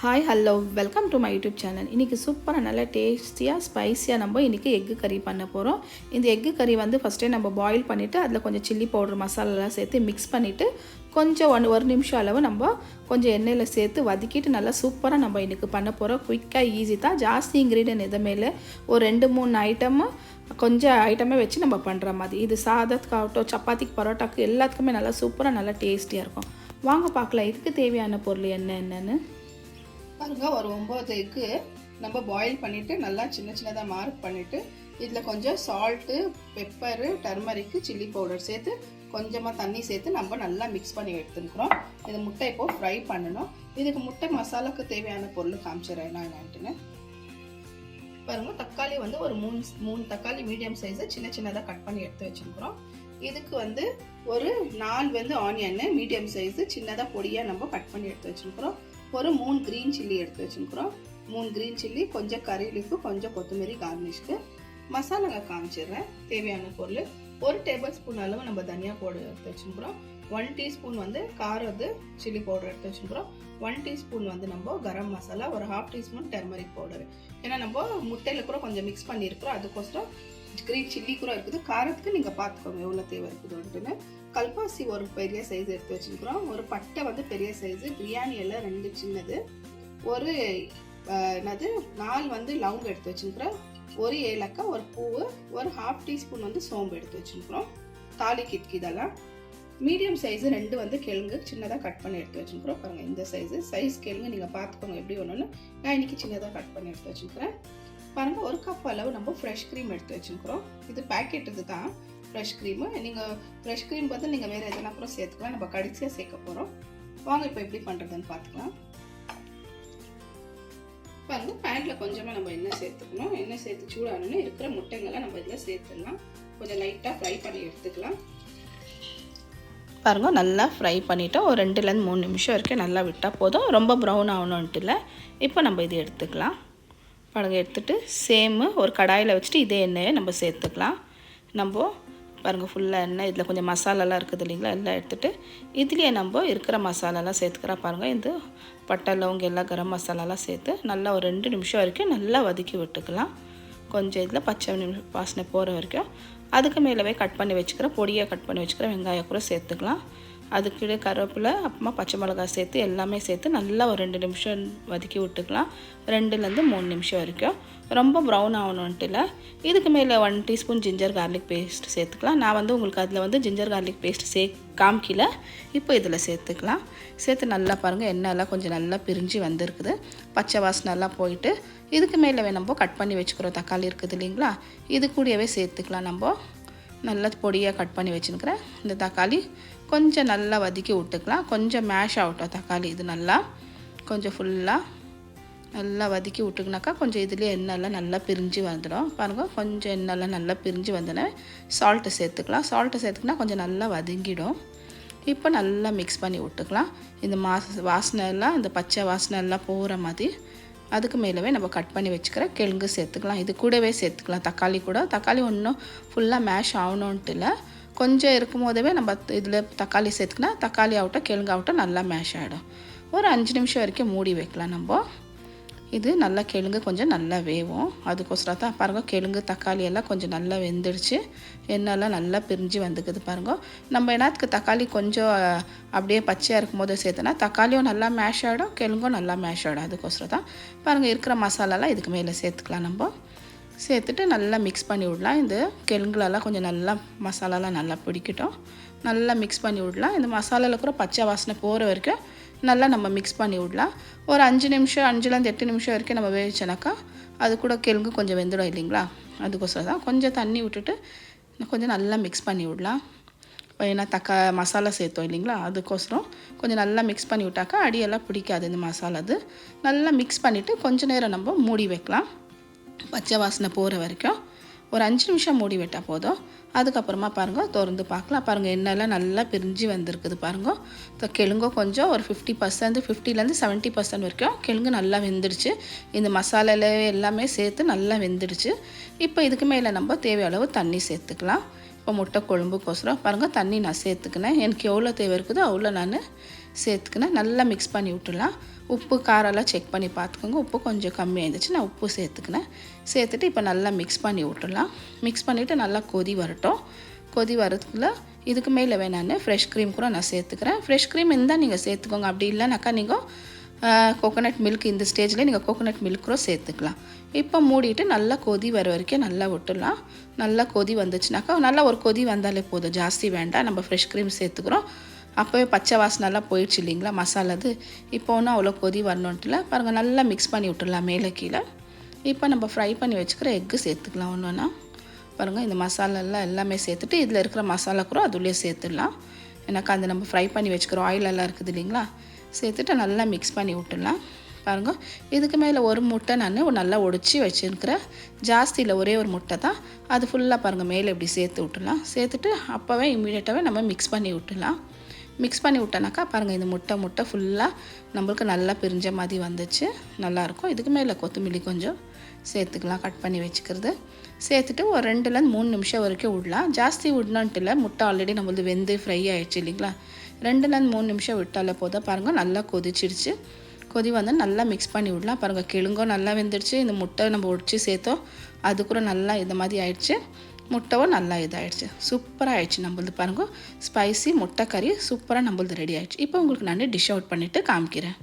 Hi hello welcome to my YouTube channel. இன்றைக்கி சூப்பராக நல்லா டேஸ்டியாக ஸ்பைஸியாக நம்ம இன்றைக்கி எக்கு கறி பண்ண போகிறோம். இந்த எக்கு கறி வந்து ஃபஸ்ட்டே நம்ம பாயில் பண்ணிவிட்டு அதில் கொஞ்சம் சில்லி பவுடர் மசாலாலாம் சேர்த்து மிக்ஸ் பண்ணிவிட்டு கொஞ்சம் ஒரு நிமிஷம் அளவு நம்ம கொஞ்சம் எண்ணெயில் சேர்த்து வதக்கிட்டு நல்லா சூப்பராக நம்ம இன்றைக்கி பண்ண போகிறோம். குயிக்காக ஈஸி தான். ஜாஸ்தி இன்க்ரீடியன்ட் எதுவுமே இல்லை. ஒரு 2-3 ஐட்டமு கொஞ்சம் ஐட்டமே வச்சு நம்ம பண்ணுற மாதிரி. இது சாதத்துக்காகட்டும், சப்பாத்திக்கு, பரோட்டாக்கு எல்லாத்துக்குமே நல்லா சூப்பராக நல்லா டேஸ்டியாக இருக்கும். வாங்க பார்க்கலாம் இதுக்கு தேவையான பொருள் என்னென்னு பாருங்க. ஒரு 9 எக்கு நம்ம பாயில் பண்ணிவிட்டு நல்லா சின்னதாக மார்க் பண்ணிவிட்டு இதில் கொஞ்சம் சால்ட்டு, பெப்பரு, டர்மரிக்கு, சில்லி பவுடர் சேர்த்து கொஞ்சமாக தண்ணி சேர்த்து நம்ம நல்லா மிக்ஸ் பண்ணி எடுத்துக்கிறோம். இது முட்டை இப்போது ஃப்ரை பண்ணணும். இதுக்கு முட்டை மசாலாவுக்கு தேவையான பொருள் காமிச்சிடறேன் என்னன்ட்டுன்னு. பாருங்க, தக்காளி வந்து ஒரு மூணு தக்காளி மீடியம் சைஸை சின்னதாக கட் பண்ணி எடுத்து வச்சுருக்கிறோம். இதுக்கு வந்து ஒரு 4 ஆனியன் மீடியம் சைஸு சின்னதாக பொடியாக நம்ம கட் பண்ணி எடுத்து வச்சுருக்கிறோம். ஒரு 3 க்ரீன் சில்லி எடுத்து வச்சுருக்கிறோம். 3 க்ரீன் சில்லி, கொஞ்சம் கறி லீஃபு, கொஞ்சம் கொத்தமல்லி கார்னிஷ்க்கு. மசாலாவை காமிச்சிடுறேன். தேவையான பொருள்: 1 டேபிள் ஸ்பூன் அளவு நம்ம தனியா பவுடர் எடுத்து வச்சுருக்கிறோம். 1 டீஸ்பூன் வந்து காரது சில்லி பவுடர் எடுத்து வச்சுருக்கிறோம். 1 டீஸ்பூன் வந்து நம்ம கரம் மசாலா, ஒரு 1/2 டீஸ்பூன் டர்மரிக் பவுடர். ஏன்னா நம்ம முட்டையில் கூட கொஞ்சம் மிக்ஸ் பண்ணியிருக்கிறோம், அதுக்கோசரம் க்ரீன் சில்லி கூட இருக்குது. காரத்துக்கு நீங்கள் பார்த்துக்கோங்க எவ்வளோ தேவை இருக்குதுன்ட்டுன்னு. கல்பாசி ஒரு பெரிய சைஸ் எடுத்து வச்சுருக்கிறோம். ஒரு பட்டை வந்து பெரிய சைஸு, பிரியாணி எல்லாம் 2 சின்னது, ஒரு 4 வந்து லவங்க எடுத்து வச்சுருக்கிறோம், ஒரு ஏலக்காய், ஒரு பூவு, ஒரு 1/2 டீஸ்பூன் வந்து சோம்பு எடுத்து வச்சுருக்கிறோம். தாளிக்கு இதெல்லாம். மீடியம் சைஸு 2 வந்து கிழங்கு சின்னதாக கட் பண்ணி எடுத்து வச்சுருக்கிறோம். பாருங்கள், இந்த சைஸ் கிழங்கு நீங்கள் பார்த்துக்கோங்க எப்படி ஒன்றுன்னு. நான் இன்றைக்கி சின்னதாக கட் பண்ணி எடுத்து வச்சுருக்கிறேன். பாருங்கள், 1 கப் அளவு நம்ம ஃப்ரெஷ் க்ரீம் எடுத்து வச்சுருக்கிறோம். இது பேக்கெட் இது தான் ஃப்ரெஷ் க்ரீமு. நீங்கள் ஃப்ரெஷ் க்ரீம் பார்த்து நீங்கள் வேறு எதனா கூட சேர்த்துக்கலாம். நம்ம கடைசியாக சேர்க்க போகிறோம். வாங்க இப்போ எப்படி பண்ணுறதுன்னு பார்த்துக்கலாம். பாருங்கள், பேனில் கொஞ்சமாக நம்ம எண்ணெய் சேர்த்துக்கணும். எண்ணெய் சேர்த்து சூடானோன்னு இருக்கிற முட்டைங்களை நம்ம இதில் சேர்த்துடலாம். கொஞ்சம் லைட்டாக ஃப்ரை பண்ணி எடுத்துக்கலாம். பாருங்கள், நல்லா ஃப்ரை பண்ணிவிட்டோம். ஒரு 2-3 நிமிஷம் வரைக்கும் நல்லா விட்டால் போதும். ரொம்ப ப்ரௌன் ஆகணுன்ட்டு இல்லை. இப்போ நம்ம இது எடுத்துக்கலாம். பாருங்க, எடுத்துகிட்டு சேமு ஒரு கடாயில் வச்சுட்டு இதே எண்ணெயை நம்ம சேர்த்துக்கலாம். நம்ம பாருங்கள், ஃபுல்லாக எண்ணெய் இதில் கொஞ்சம் மசாலாலாம் இருக்குது இல்லைங்களா, எல்லாம் எடுத்துகிட்டு இதுலேயே நம்ம இருக்கிற மசாலாலாம் சேர்த்துக்கிறா. பாருங்கள், இந்த பட்டை, லவங்க எல்லாம் கரம் மசாலாலாம் சேர்த்து நல்லா ஒரு 2 நிமிஷம் வரைக்கும் நல்லா வதக்கி விட்டுக்கலாம். கொஞ்சம் இதில் பச்சை வாசனை போகிற வரைக்கும். அதுக்கு மேலவே கட் பண்ணி வச்சுக்கிற பொடியாக கட் பண்ணி வச்சுக்கிற வெங்காயம் கூட சேர்த்துக்கலாம். அதுக்கு கருவேப்பிலை, அப்புறமா பச்சை மிளகாய் சேர்த்து எல்லாமே சேர்த்து நல்லா ஒரு 2 நிமிஷம் வதக்கி விட்டுக்கலாம். 2-3 நிமிஷம் வரைக்கும். ரொம்ப ப்ரௌன் ஆகணுன்ட்டு இல்லை. இதுக்கு மேலே 1 டீஸ்பூன் ஜிஞ்சர் கார்லிக் பேஸ்ட் சேர்த்துக்கலாம். நான் வந்து உங்களுக்கு அதில் வந்து ஜிஞ்சர் கார்லிக் பேஸ்ட் காமிக்கல. இப்போ இதில் சேர்த்துக்கலாம். சேர்த்து நல்லா பாருங்கள், எண்ணெயெல்லாம் கொஞ்சம் நல்லா பிரிஞ்சு வந்திருக்குது. பச்சை வாசனை எல்லாம் போயிட்டு இதுக்கு மேலே நம்ம கட் பண்ணி வச்சுக்கிறோம் தக்காளி இருக்குது இல்லைங்களா, இது கூடவே சேர்த்துக்கலாம். நம்ம நல்லா பொடியாக கட் பண்ணி வச்சுருக்கிறேன் இந்த தக்காளி கொஞ்சம் நல்லா வதக்கி விட்டுக்கலாம். கொஞ்சம் மேஷ் ஆகட்டும் தக்காளி. இது நல்லா கொஞ்சம் ஃபுல்லாக நல்லா வதக்கி விட்டுக்குனாக்கா கொஞ்சம் இதுலேயே எண்ணெயெல்லாம் நல்லா பிரிஞ்சு வந்துடும். பாருங்கள், கொஞ்சம் எண்ணெயெல்லாம் நல்லா பிரிஞ்சு வந்தோடனே சால்ட்டு சேர்த்துக்கலாம். சால்ட்டு சேர்த்துக்கினா கொஞ்சம் நல்லா வதங்கிடும். இப்போ நல்லா மிக்ஸ் பண்ணி விட்டுக்கலாம். இந்த வாசனை எல்லாம், இந்த பச்சை வாசனை எல்லாம் போகிற மாதிரி. அதுக்கு மேலவே நம்ம கட் பண்ணி வச்சுக்கிற கிழங்கு சேர்த்துக்கலாம். இது கூடவே சேர்த்துக்கலாம் தக்காளி கூட. தக்காளி ஒன்றும் ஃபுல்லாக மேஷ் ஆகணுன்ட்டு இல்லை. கொஞ்சம் இருக்கும் போதவே நம்ம இதில் தக்காளி சேர்த்துக்கினா தக்காளி ஆகட்டும் கிழங்கு ஆகட்டும் நல்லா மேஷ் ஆகிடும். ஒரு 5 நிமிஷம் வரைக்கும் மூடி வைக்கலாம். நம்ம இது நல்லா கிழங்கு கொஞ்சம் நல்லா வேவும். அதுக்கோசரம் தான் பாருங்கள், கிழங்கு தக்காளி எல்லாம் கொஞ்சம் நல்லா வெந்துடுச்சு. எண்ணெயெல்லாம் நல்லா பிரிஞ்சு வந்துக்குது. பாருங்கள், நம்ம என்னத்துக்கு தக்காளி கொஞ்சம் அப்படியே பச்சையாக இருக்கும் போது சேர்த்தோன்னா தக்காளியும் நல்லா மேஷ் ஆகிடும், கிழங்கும் நல்லா மேஷ் ஆகிடும். அதுக்கோசரம் தான் பாருங்கள், இருக்கிற மசாலாலாம் இதுக்கு மேலே சேர்த்துக்கலாம். நம்ம சேர்த்துட்டு நல்லா மிக்ஸ் பண்ணி விடலாம். இந்த கிழங்குலலாம் கொஞ்சம் நல்லா மசாலாலாம் நல்லா பிடிக்கட்டும். நல்லா மிக்ஸ் பண்ணி விடலாம். இந்த மசாலாவில் கூட பச்சை வாசனை போகிற வரைக்கும் நல்லா நம்ம மிக்ஸ் பண்ணி விடலாம். ஒரு 5 நிமிஷம் 5-8 நிமிஷம் வரைக்கும் நம்ம வேவிச்சோனாக்கா அது கூட கிழங்கு கொஞ்சம் வெந்துடும் இல்லைங்களா, அதுக்கோசரம் தான் கொஞ்சம் தண்ணி விட்டுட்டு கொஞ்சம் நல்லா மிக்ஸ் பண்ணி விடலாம். ஏன்னா மசாலா சேர்த்தோம் இல்லைங்களா, அதுக்கோசரம் கொஞ்சம் நல்லா மிக்ஸ் பண்ணி விட்டாக்கா அடியெல்லாம் பிடிக்காது இந்த மசாலா. அது நல்லா மிக்ஸ் பண்ணிவிட்டு கொஞ்சம் நேரம் நம்ம மூடி வைக்கலாம், பச்சை வாசனை போகிற வரைக்கும். ஒரு 5 நிமிஷம் மூடி விட்டால் போதும். அதுக்கப்புறமா பாருங்கள், திறந்து பார்க்கலாம். பாருங்கள், எண்ணெயெல்லாம் நல்லா பிரிஞ்சு வந்திருக்குது. பாருங்கள், கிழங்கும் கொஞ்சம் ஒரு 50% 70% வரைக்கும் கிழங்கு நல்லா வெந்துடுச்சு. இந்த மசாலால எல்லாமே சேர்த்து நல்லா வெந்துடுச்சு. இப்போ இதுக்கு மேலே நம்ம தேவையான அளவு தண்ணி சேர்த்துக்கலாம். இப்போ முட்டை குழம்புக்கோசரம் பாருங்கள் தண்ணி நான் சேர்த்துக்கினேன். எனக்கு எவ்வளோ தேவை இருக்குதோ அவ்வளோ நான் சேர்த்துக்கினேன். நல்லா மிக்ஸ் பண்ணி விட்டுடலாம். உப்பு காரம்லாம் செக் பண்ணி பார்த்துக்கோங்க. உப்பு கொஞ்சம் கம்மியாக இருந்துச்சு, நான் உப்பு சேர்த்துக்கினேன். சேர்த்துட்டு இப்போ நல்லா மிக்ஸ் பண்ணி விட்டுடலாம். மிக்ஸ் பண்ணிவிட்டு நல்லா கொதி வரட்டும். கொதி வரதுக்குள்ள இதுக்கு மேலே வேணான்னு ஃப்ரெஷ் க்ரீம் கூட நான் சேர்த்துக்கிறேன். ஃப்ரெஷ் க்ரீம் இருந்தால் நீங்கள் சேர்த்துக்கோங்க. அப்படி இல்லைனாக்கா நீங்கள் கோகோனட் மில்க் இந்த ஸ்டேஜில் நீங்கள் கோகோனட் மில்க் கூட சேர்த்துக்கலாம். இப்போ மூடிட்டு நல்லா கொதி வர வரைக்கும் நல்லா விட்டுடலாம். நல்லா கொதி வந்துச்சுனாக்கா நல்லா ஒரு கொதி வந்தாலே போதும், ஜாஸ்தி வேண்டாம். நம்ம ஃப்ரெஷ் க்ரீம் சேர்த்துக்கிறோம். அப்போவே பச்சை வாசனைலாம் போயிடுச்சு இல்லைங்களா மசாலாது. இப்போ ஒன்றும் அவ்வளோ கொதி வரணுன்ட்டுல பாருங்கள், நல்லா மிக்ஸ் பண்ணி விட்டுடலாம் மேலே கீழே. இப்போ நம்ம ஃப்ரை பண்ணி வச்சுக்கிற எக்கு சேர்த்துக்கலாம் ஒன்று ஒன்றா. பாருங்கள், இந்த மசாலாலாம் எல்லாமே சேர்த்துட்டு இதில் இருக்கிற மசாலா கூட அதுலேயே சேர்த்துடலாம். எனக்கு அந்த நம்ம ஃப்ரை பண்ணி வச்சுக்கிற ஆயிலெல்லாம் இருக்குது இல்லைங்களா, சேர்த்துட்டு நல்லா மிக்ஸ் பண்ணி விட்டுடலாம். பாருங்கள், இதுக்கு மேலே ஒரு முட்டை நான் நல்லா ஒடிச்சு வச்சுருக்கிறேன். ஜாஸ்தி இல்லை, ஒரே ஒரு முட்டை தான். அது ஃபுல்லாக பாருங்கள் மேலே இப்படி சேர்த்து விட்டுடலாம். சேர்த்துட்டு அப்போவே இமீடியட்டாகவே நம்ம மிக்ஸ் பண்ணி விட்டுடலாம். மிக்ஸ் பண்ணி விட்டோனாக்கா பாருங்கள், இந்த முட்டை ஃபுல்லாக நம்மளுக்கு நல்லா பிரிஞ்ச மாதிரி வந்துச்சு, நல்லாயிருக்கும். இதுக்கு மேலே கொத்தமல்லி கொஞ்சம் சேர்த்துக்கலாம், கட் பண்ணி வச்சுக்கிறது. சேர்த்துட்டு ஒரு 2லேருந்து 3 நிமிஷம் வரைக்கும் விடலாம். ஜாஸ்தி விடணுன்ட்டு இல்லை, முட்டை ஆல்ரெடி நம்மளது வெந்து ஃப்ரை ஆகிடுச்சு இல்லைங்களா. 2லேருந்து 3 நிமிஷம் விட்டாலே போதும். பாருங்கள், நல்லா கொதிச்சிடுச்சு. கொதி வந்து நல்லா மிக்ஸ் பண்ணி விடலாம். பாருங்கள், கிழங்கும் நல்லா வெந்துடுச்சு. இந்த முட்டை நம்ம ஒடிச்சு சேர்த்தோம், அது கூட நல்லா இந்த மாதிரி ஆயிடுச்சு. முட்டைவும் நல்லா இதாகிடுச்சு, சூப்பராக ஆயிடுச்சு நம்மளது. பாருங்கள், ஸ்பைசி முட்டை கறி சூப்பராக நம்மளது ரெடி ஆகிடுச்சு. இப்போ உங்களுக்கு நான் டிஷ் அவுட் பண்ணிவிட்டு காமிக்கிறேன்.